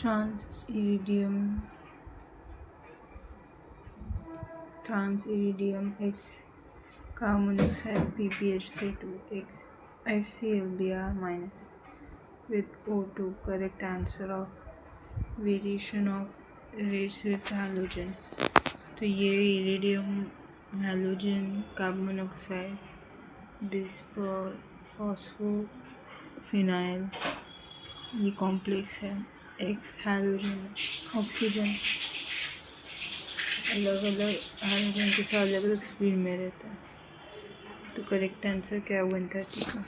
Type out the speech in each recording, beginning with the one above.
Transiridium, X, carbon monoxide PPH32 X, FClBr minus with O2. Correct answer of variation of rates with halogen. तो ये iridium, halogen, carbon monoxide, बिस्फॉस्फोफिनाइल, ये complex है. X halogen, oxygen अलग अलग hydrogen के साथ अलग अलग स्पीड में रहता है. तो करेक्ट आंसर क्या है 130 का.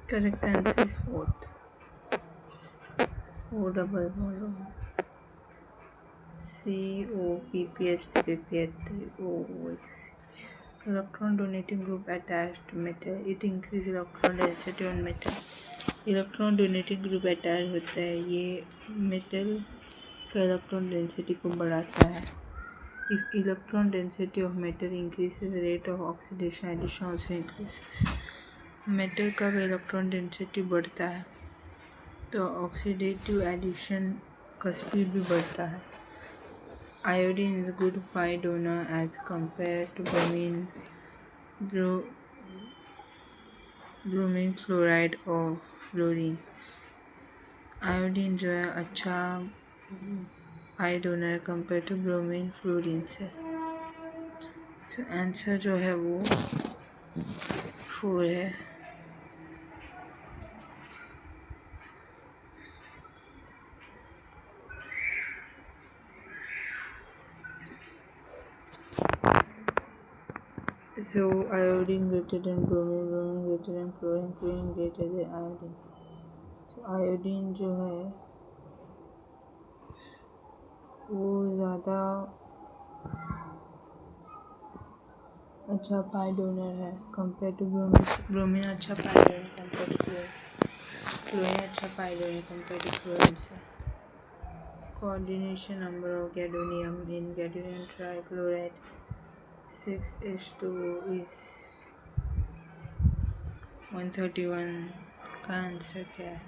Correct answer is fourth. O double bond COPPH3PPH3OOX. Electron donating group attached metal. It increase electron density on metal. Electron donating group attach होता है, ये मेटल का इलेक्ट्रॉन डेंसिटी को बढ़ाता है. If electron density of metal increases, rate of oxidation addition also increases. Metal का electron density बढ़ता है तो ऑक्सीडेटिव एडिशन का स्पीड भी बढ़ता है. Iodine is good pi donor as compare to bromine chloride और फ्लोरीन. आयोडीन जो है अच्छा पाई डोनर है कंपेयर टू ब्रोमीन फ्लोरीन से. सो आंसर जो है वो 4 है. So iodine greater than bromine, bromine greater than chlorine, chlorine greater than iodine. So iodine जो है वो ज़्यादा अच्छा पाई डोनर है कंपेयर टू ब्रोमीन. ब्रोमीन अच्छा pi donor compare to chlorine से. क्लोरीन अच्छा pi donor compare to chlorine से. Coordination number of gadolinium in gadolinium trichloride 6H2O is 131. का आंसर क्या है?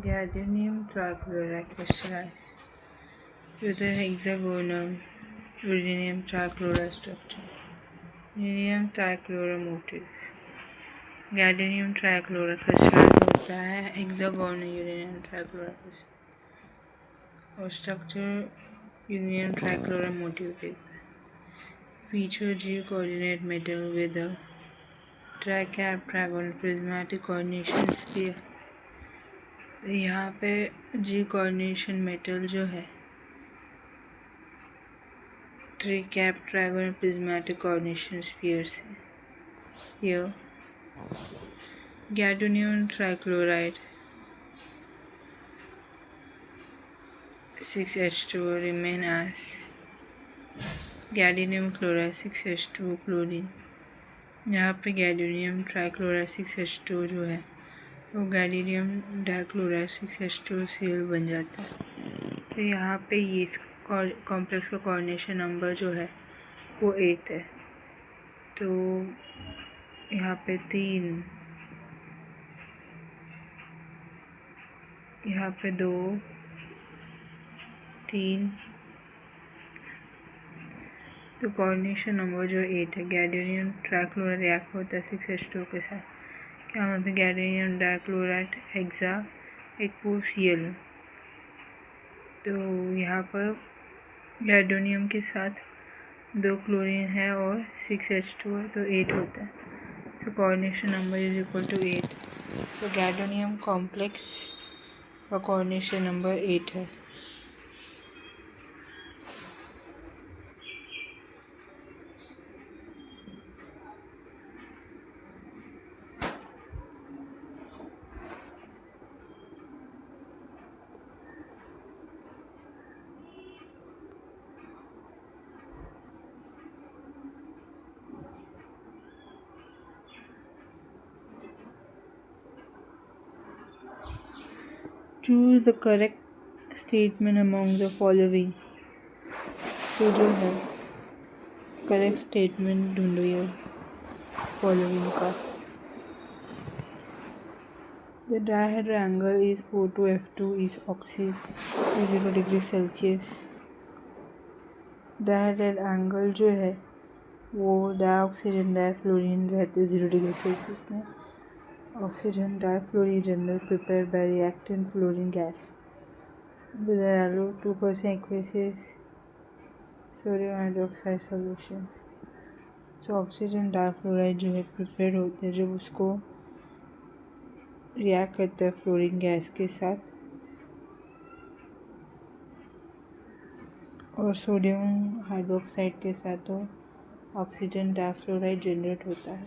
Gadolinium trichloride crystallized with a hexagonal uranium trichloride structure. Uranium trichloride motif. Gadolinium trichloride crystallise होता है hexagonal uranium trichloride और structure uranium trichloride motif देता है. Feature G coordinate metal with a tricapped trigonal prismatic coordination sphere. यहाँ पे G coordination metal जो है tricapped trigonal prismatic coordination sphere से. Here gadolinium trichloride 6H2O remain as gadolinium chloride 6H2O chlorine. यहाँ पे गैडोनियम trichloride 6H2O जो है वो गैडोनियम डाइक्लोराइड 6H2O Cl बन जाता है. तो यहाँ पे ये कॉम्प्लेक्स का कोऑर्डिनेशन नंबर जो है वो 8 है. तो यहाँ पे 3, यहाँ पे 2, 3. तो कोऑर्डिनेशन नंबर जो 8 है. गैडोनियम ट्राइक्लोराइड रिएक्ट होता है 6H2O के साथ. क्या मतलब गैडोनियम डाइक्लोराइड हेक्सा एक्वो Cl. तो यहाँ पर गैडोनियम के साथ 2 क्लोरीन है और 6H2 है तो 8 होता है. तो coordination number is equal to 8. तो गैडोनियम कॉम्प्लेक्स का कोऑर्डिनेशन नंबर 8 है. Choose the correct statement among the following. तो जो है करेक्ट स्टेटमेंट ढूंढो ये फॉलोइंग का। The dihedral angle is O2 F2 is oxy is 0 degree Celsius. Dihedral angle जो है वो डाइऑक्सीजन डाइफ्लोरीन रहते 0 डिग्री सेल्सियस में। Oxygen difluorine general prepare by reactant fluorine gas. There are 2% aqueous sodium hydroxide solution. तो oxygen difluoride जो है prepare होते हैं जब उसको रिएक्ट करता है फ्लोरीन गैस के साथ और सोडियम हाइड्रोक्साइड के साथ, तो ऑक्सीजन डाइफ्लोराइड जनरेट होता है।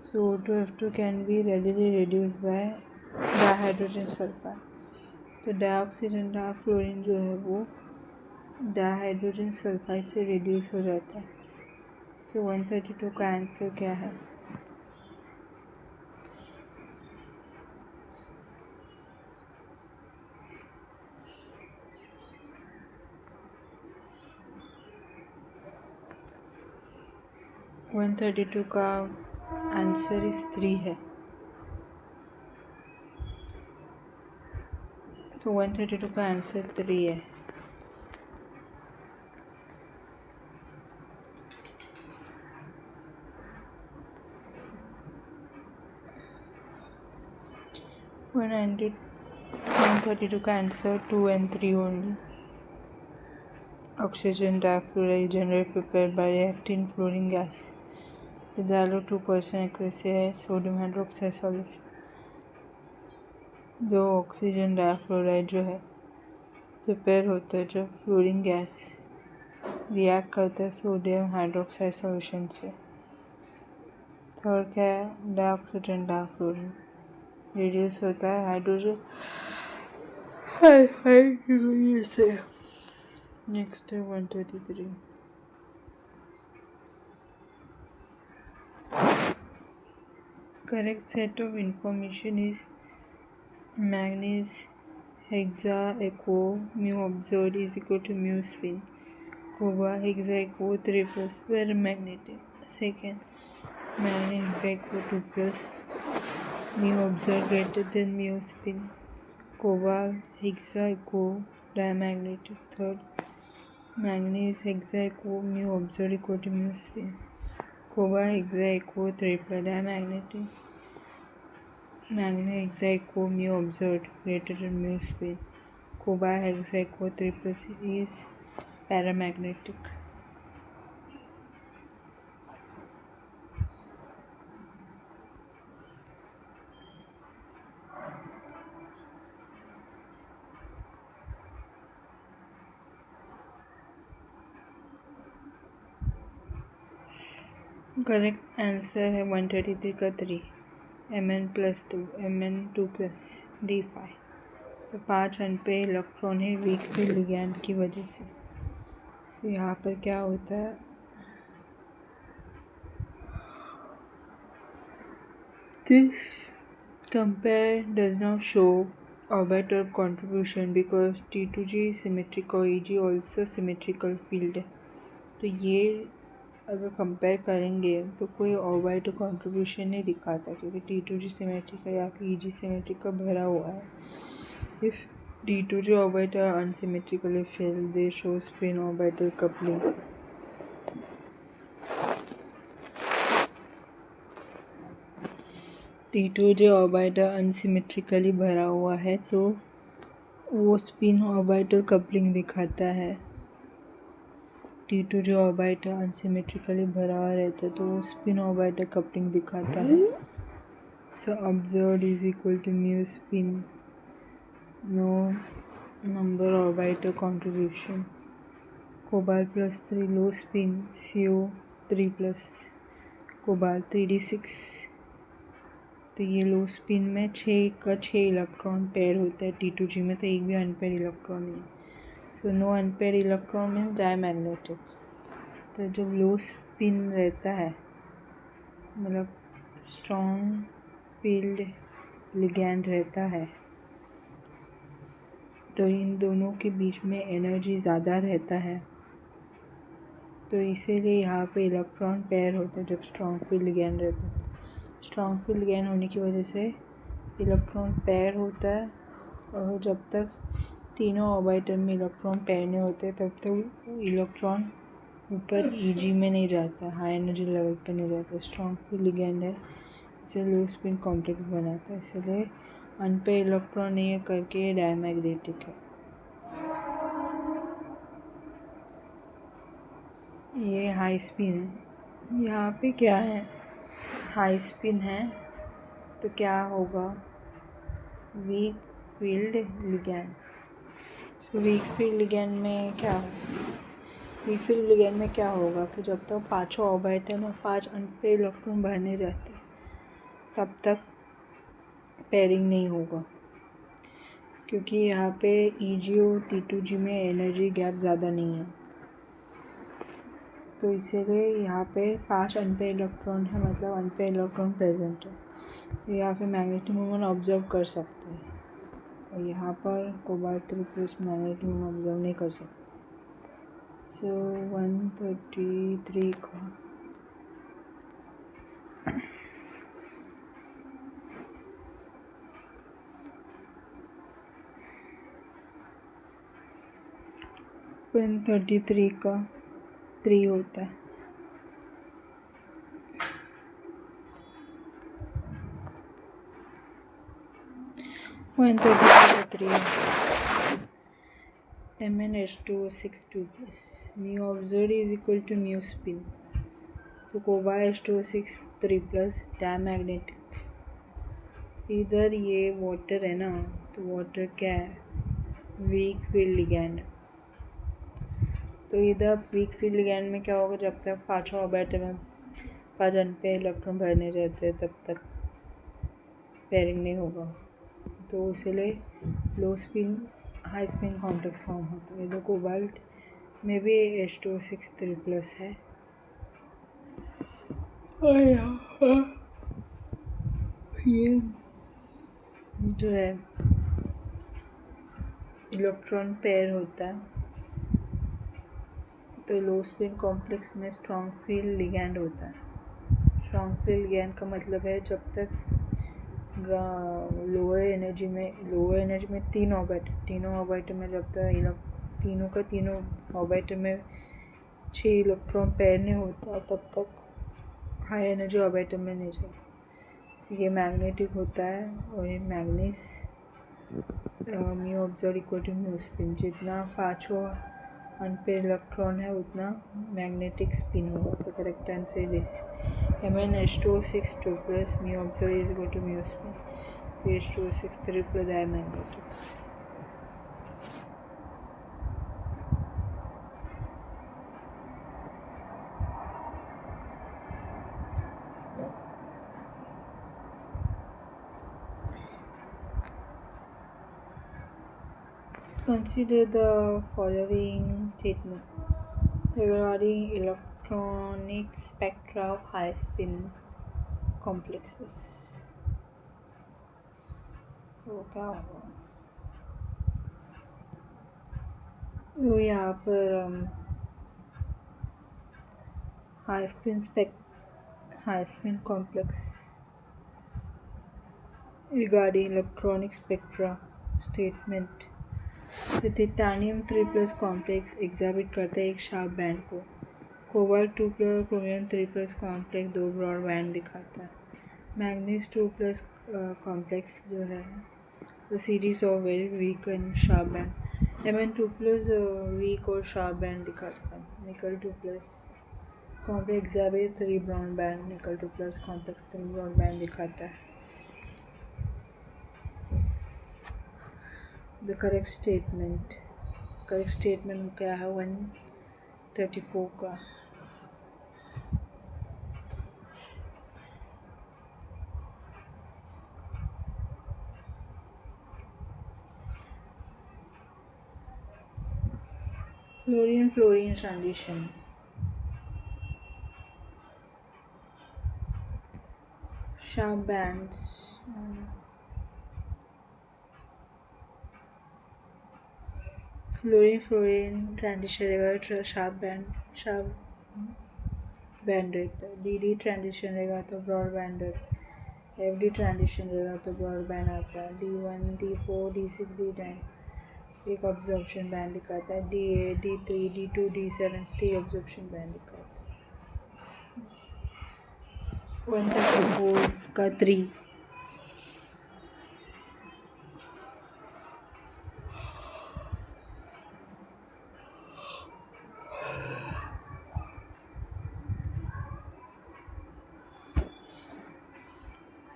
सो O2F2 can be readily reduce by dihydrogen sulphide. तो डाइऑक्सीजन डाइफ्लोरीन जो है वो डाइहाइड्रोजन सल्फाइड से रिड्यूस हो जाता है। सो 132 का आंसर क्या है? 132 का आंसर इस 3 है। तो 132 का आंसर 3 है। वन 132 का answer 2 and 3 only. Oxygen difluoride generate prepared by reacting fluorine gas. The dilute 2% aqueous है सोडियम हाइड्रोक्साइड सॉल्यूशन। जो ऑक्सीजन डाइफ्लोराइड जो है प्रिपेयर होता है जब फ्लोरीन गैस रिएक्ट करता है सोडियम हाइड्रोक्साइड सॉल्यूशन से। थर्ड क्या है? डाइऑक्सीजन डाइफ्लोरीन रिड्यूस होता है हाइड्रोजन हाइड्रोजन से। नेक्स्ट है 133। Correct set of information is manganese hexa echo mu observed is equal to mu spin. Cobalt hexa echo 3 plus paramagnetic. Second, manganese hexa echo 2 plus mu observed greater than mu spin. Cobalt hexa echo diamagnetic. Third, manganese hexa echo mu observed equal to mu spin. Cobalt hexa echo 3 plus diamagnetic. Manganese hexa echo mu observed greater than mu spin. Cobalt hexa echo 3 plus is paramagnetic. Correct answer है 133 का 3 Mn+2 Mn2 plus D5। तो 5 unpair electron है weak field ligand की वजह से। तो यहाँ पर क्या होता है? This compare does not show orbital contribution because T2G symmetric और EG also symmetrical field है। तो ये अगर कंपेयर करेंगे तो कोई ऑर्बिटल कंट्रीब्यूशन नहीं दिखाता क्योंकि T2G सिमेट्रिक या फिर EG सिमेट्रिक का भरा हुआ है। If T2G orbital unsymmetrically fill they show spin orbital coupling. T2G orbital unsymmetrically भरा हुआ है तो वो स्पिन ऑर्बिटल कपलिंग दिखाता है। T2G ऑर्बिटल अनसिमेट्रिकली भरा हुआ रहता है तो वो स्पिन ऑर्बिटल कपलिंग दिखाता है। So observed is equal to mu spin, no number orbital contribution. Cobalt +3 low spin, CO3 plus cobalt 3d6। तो ये लो स्पिन में 6 का 6 इलेक्ट्रॉन पेयर होता है T2G में, तो एक भी अनपेयर इलेक्ट्रॉन नहीं। So no unpair electron means diamagnetic. तो जब लो स्पिन रहता है मतलब स्ट्रॉन्ग फील्ड लिगैंड रहता है तो इन दोनों के बीच में एनर्जी ज़्यादा रहता है, तो इसीलिए यहाँ पे इलेक्ट्रॉन पेयर होते हैं जब स्ट्रॉन्ग फील्ड लिगैंड रहता है। स्ट्रॉन्ग फील्ड लिगैंड होने की वजह से इलेक्ट्रॉन पेयर होता है, और जब तक तीनों ऑर्बिटल में इलेक्ट्रॉन पेयर नहीं होते तब तक इलेक्ट्रॉन ऊपर ईजी में नहीं जाता, हाई एनर्जी लेवल पे नहीं जाता। स्ट्रॉन्ग फील्ड लिगैंड है, इसे लो स्पिन कॉम्प्लेक्स बनाता है, इसलिए अनपेयर इलेक्ट्रॉन नहीं है करके डायमैग्नेटिक है। ये हाई स्पिन है। यहाँ पे क्या है, हाई स्पिन है तो क्या होगा, वीक फील्ड लिगैंड। तो वीक फील्ड लिगैंड में क्या होगा, वीक फील्ड लिगैंड में क्या होगा कि जब तक पाँचों ऑर्बिटल में 5 अनपेयर इलेक्ट्रॉन भरने जाते तब तक पेयरिंग नहीं होगा, क्योंकि यहाँ पे EG और T2G में एनर्जी गैप ज़्यादा नहीं है। तो इसीलिए यहाँ पे 5 अनपेयर इलेक्ट्रॉन है, मतलब अनपेयर इलेक्ट्रॉन प्रेजेंट है, तो यहाँ पे मैग्नेटिक मोमेंट ऑब्जर्व कर सकते हैं, और यहाँ पर कोबाल्ट 3+ मैग्नेटिक मोमेंट ऑब्जर्व नहीं कर सकते। सो 133 का पिन 33 का 3 होता है। MnH2O6 mu observed is equal to mu spin, तो कोबाल्ट H2O6 3+ डायमैग्नेटिक। इधर ये वाटर है ना, तो वाटर क्या है, वीक फील्ड लिगैंड। तो इधर वीक फील्ड लिगैंड में क्या होगा, जब तक पाँचों ऑर्बिटल में 5 अनपेयर इलेक्ट्रॉन भरने रहते हैं तब तक पेयरिंग नहीं होगा, तो इसलिए लो spin high spin complex form होता है। इधर कोबाल्ट में भी H2O6 3+ है, और ये जो है इलेक्ट्रॉन पेयर होता है, तो लो स्पिन कॉम्प्लेक्स में स्ट्रॉन्ग फील्ड लिगैंड होता है। स्ट्रॉन्ग फील्ड लिगैंड का मतलब है जब तक लोअर एनर्जी में तीनों ऑर्बिटल में जब तक तीनों ऑर्बिटल में 6 इलेक्ट्रॉन पेयर नहीं होता तब तक हाई एनर्जी ऑर्बिटल में नहीं जाता। ये मैग्नेटिक होता है, और ये manganese mu observe equal to mu spin, जितना पाँचों अनपेयर इलेक्ट्रॉन है उतना मैग्नेटिक स्पिन होगा। तो correct answer is this, MnH2O6 2+ mu observed is equal to mu spin, so H2O6 3+ diamagnetics. Consider the following statement regarding electronic spectra of high spin complexes. तो क्या होगा, तो यहाँ पर high spin complex regarding electronic spectra statement, तो titanium 3+ complex exhibit करता है एक शार्प बैंड को, cobalt 2+ chromium 3+ complex 2 broad band दिखाता है, मैग्नीज 2+ कॉम्प्लेक्स जो है वो series of very weak and sharp band, Mn2+ weak और शार्प बैंड दिखाता है, निकल 2+ कॉम्प्लेक्स एग्जाबिट 3 ब्रॉड बैंड, निकल 2+ कॉम्प्लेक्स 3 ब्रॉड बैंड दिखाता है। The correct statement क्या है 134 का, fluorine transition, sharp bands, fluorine transition रहेगा शार्प बैंड रहता है। डी ट्रांजिशन रहेगा तो ब्रॉड बैंड रहता है। एफ डी ट्रांजिशन रहेगा तो ब्रॉड बैंड आता है। D1 D4 D6 D10 एक ऑब्जॉर्प्शन बैंड दिखाता है। D8 D3 D2 D7 3 absorption band दिखाता है। 134 का 3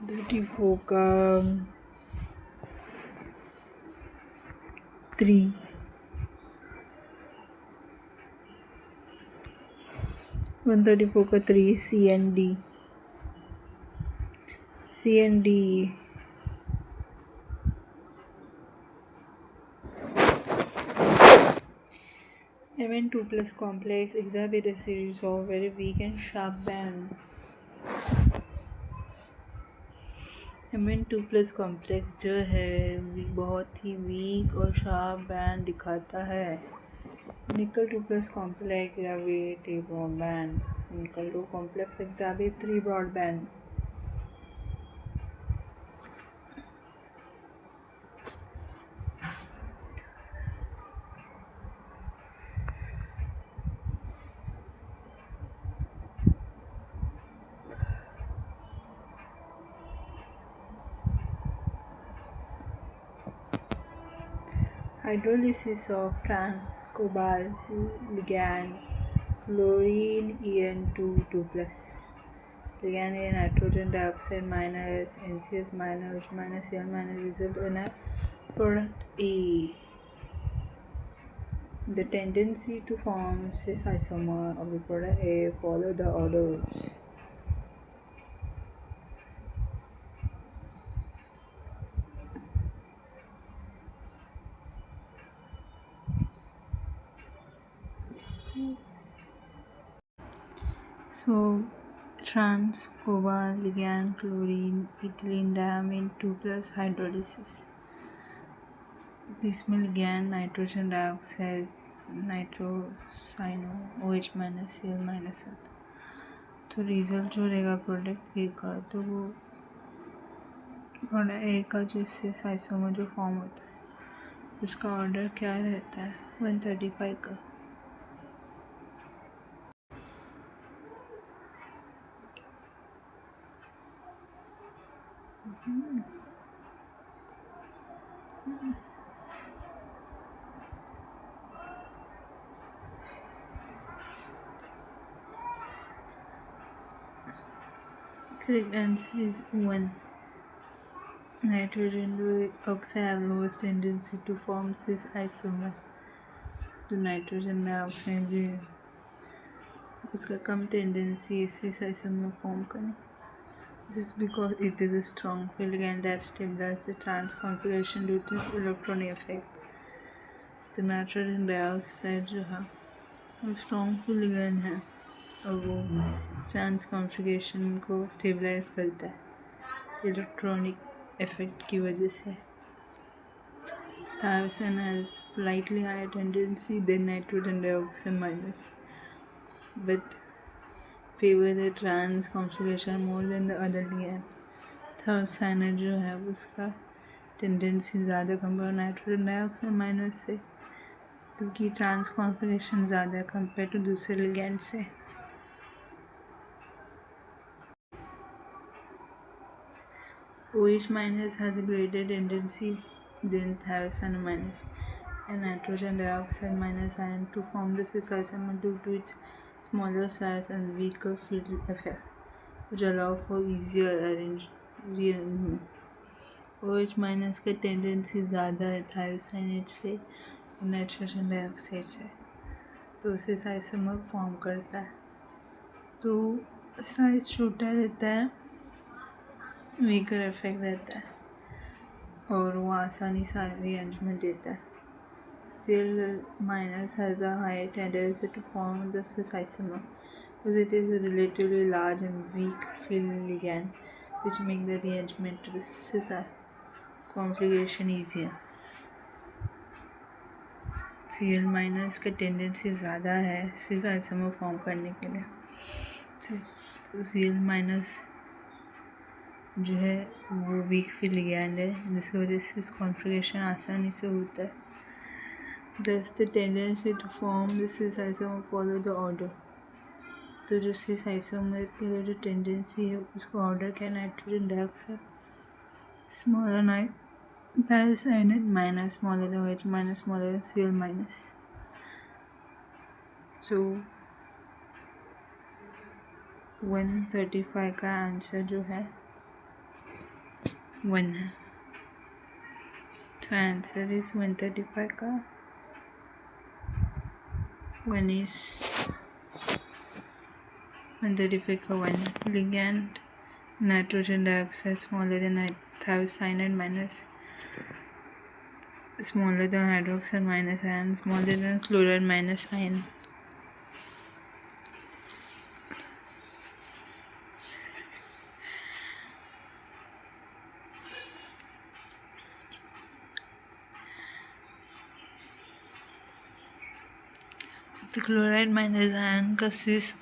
34 का 3 134 का 3 C and D Mn2 plus complex exhibit a series of very weak and sharp band. Mn2 plus complex जो है बहुत ही वीक और शार्प बैंड दिखाता है। निकल 2 plus complex exhibit a broad band. Nickel 2 complex exhibit 3 broad band. Hydrolysis of trans cobalt ligand chlorine En2 2 plus ligand A nitrogen dioxide minus NCS minus Cl minus result in a product A. The tendency to form cis isomer of the product A follow the orders. So trans cobalt ligand chlorine ethylene diamine 2 plus hydrolysis. इसमें ligand nitrogen dioxide nitrocyano OH minus Cl minus होता है। तो result जो रहेगा product ए का, तो वो product ए का जो इससे आइसोमर जो फॉर्म होता है उसका ऑर्डर क्या रहता है 135 का। Correct answer is 1. Nitrogen oxide has lowest tendency to form cis isomer. तो नाइट्रोजन डाइऑक्साइड जो है उसका कम टेंडेंसी है cis isomer फॉर्म करने। This is because it is a strong ligand that stabilizes the trans configuration due to its electronic effect. तो nitrogen dioxide जो है वो स्ट्रॉन्ग ligand है और वो ट्रांस कॉन्फ़िगरेशन को स्टेबलाइज करता है इलेक्ट्रॉनिक इफेक्ट की वजह से। Tyrosine has slightly higher tendency than nitrogen dioxide minus, but favor the trans configuration more than the other ligand. Tyrosine जो है उसका टेंडेंसी ज़्यादा कंपेयर नाइट्रोजन डाइऑक्साइड माइनस से, क्योंकि ट्रांस कॉन्फ़िगरेशन ज़्यादा है कंपेयर टू दूसरे लिगेंड से। OH minus has a greater tendency than tyrosine minus and nitrogen dioxide minus ion to form the cis isomer due to its smaller size and weaker field effect, which allow for easier rearrangement. OH minus का tendency ज़्यादा है thiocyanate से और nitrogen dioxide से, तो cis isomer form करता है। तो साइज छोटा रहता है, वीकर इफेक्ट रहता है और वो आसानी से रीअरेंजमेंट देता है। Cl minus has a higher tendency to form the cis isomer because it is a relatively large and weak field ligand, which make the rearrangement to the cis configuration easier. Cl minus का tendency ज़्यादा है cis isomer form करने के लिए। तो Cl minus जो है वो वीक फिल लिगैंड है, जिसकी वजह से इस कॉन्फ़िगरेशन आसानी से होता है। Thus the tendency to form the cis isomer follow the order। तो जो सिस आइसोमर के लिए जो टेंडेंसी है उसको ऑर्डर क्या, nitrogen dioxide smaller thiocyanate minus smaller than OH minus smaller than Cl minus। So 135 का आंसर जो है 1 है। तो आंसर इज 135 का 1 is 135 का 1। Ligand nitrogen dioxide smaller than thiocyanate minus smaller than hydroxide minus ion smaller than chloride minus ion। तो chloride minus ion का cis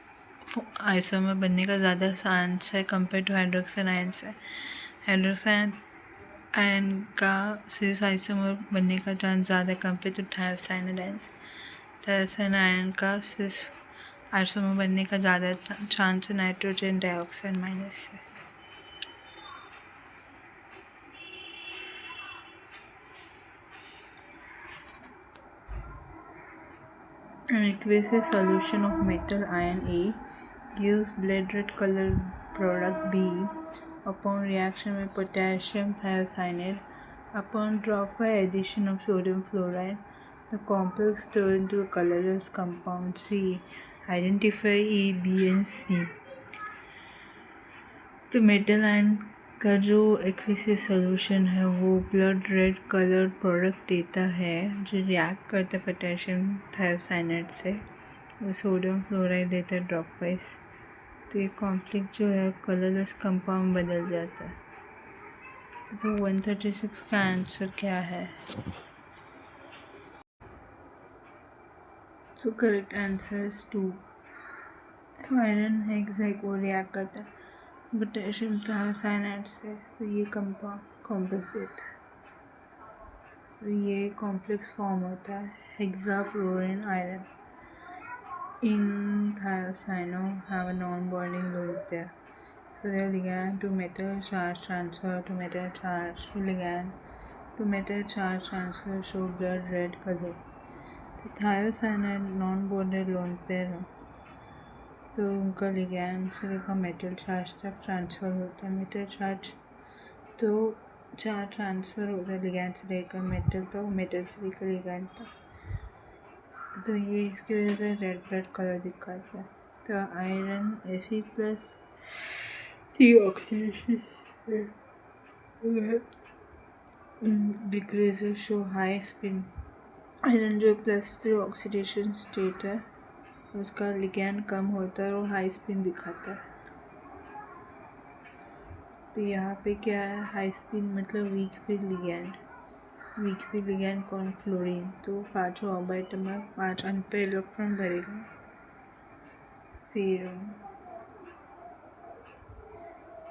isomer बनने का ज़्यादा चांस है कंपेयर टू हाइड्रोक्साइड आयन से। हाइड्रोक्साइड आयन का सिस आइसोमर बनने का चांस ज़्यादा कंपेयर टू thiocyanate आयन से। thiocyanate आयन का सिस आइसोमर बनने का ज़्यादा चांस है नाइट्रोजन डाइऑक्साइड माइनस से। An aqueous solution of metal ion A gives blood red colored product B upon reaction with potassium thiocyanate. Upon drop by addition of sodium fluoride, the complex turns into a colorless compound C. Identify E, B and C। तो metal ion का जो aqueous solution है वो blood red colour product देता है जो react करता है पोटेशियम थायोसाइनेट से, वो सोडियम फ्लोराइड देता है ड्रॉप वाइज। तो ये कॉम्प्लेक्स जो है कलरलेस कंपाउंड बदल जाता है। तो 136 का आंसर क्या है? तो करेक्ट आंसर इज 2। आयरन हेक्साइड को रिएक्ट करता है पोटेशियम थायोसाइनेट से, तो ये कंपाउंड कॉम्प्लेक्स देता है। तो ये कॉम्प्लेक्स फॉर्म होता है hexafluorine iron. In thiocyanol have a non-bonding loop there, so they are ligand to metal charge transfer to metal charge to ligand to metal charge transfer show blood red color। तो thiocyanate non-bonded lone pair है, तो उनका ligand से लेकर metal charge तक transfer होता है। Metal charge तो चार्ज ट्रांसफ़र होता है लिगैंड से लेकर मेटल तक, मेटल से लेकर लिगैंड तक। तो ये इसकी वजह से रेड ब्लड कलर दिखाता है। तो iron Fe plus C oxidation decreases show high spin. Iron जो प्लस 3 ऑक्सीडेशन स्टेट है उसका लिगैंड कम होता है और हाई स्पिन दिखाता है। तो यहाँ पे क्या है, हाई स्पिन मतलब weak field ligand. Weak field ligand कौन, फ्लोरीन। तो 5 ऑर्बिटल में 5 अनपेयर इलेक्ट्रॉन भरेगा। फिर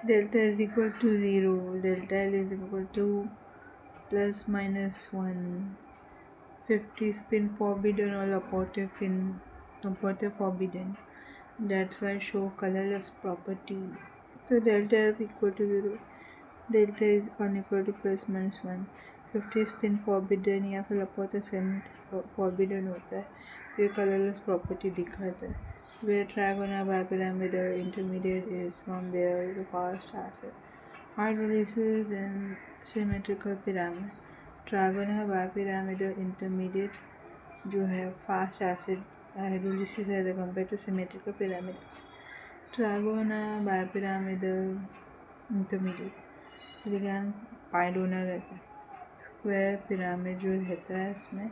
delta is equal to 0, delta L is equal to plus minus 1, 50 spin forbidden or operative forbidden, that's why show colorless property। तो delta is equal to 0, delta is unequal to plus minus 1, 50 spin forbidden या फिर operative forbidden होता है, ये colourless property दिखाता है। where trigonal bipyramidal intermediate is from there is a fast acid hydrolysis then symmetrical pyramid। trigonal bipyramidal intermediate जो है fast acid hydrolysis है as compare to symmetrical pyramids. Trigonal bipyramidal intermediate ligand pi donor रहता है। Square pyramid जो रहता है इसमें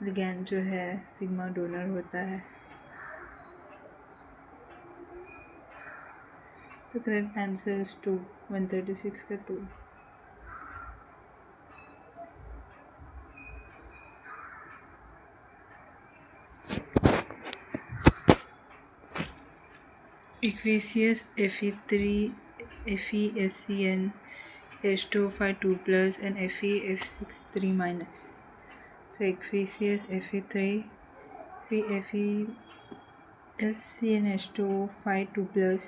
ligand जो है सिग्मा डोनर होता है। तो करेक्ट आंसर इज 2, 136 का 2। Aqueous FeSCN H2O5 2+ and FeF6 3-. So aqueous FeSCN H2O5 2+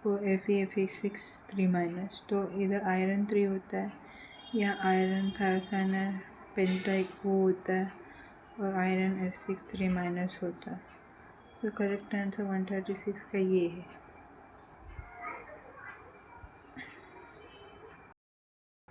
और FeF6 3-. तो इधर आयरन 3 होता है या आयरन थायोसाइनाइड पेंटाइक वो होता है और आयरन F6 3- होता है। तो करेक्ट आंसर 136 का ये है।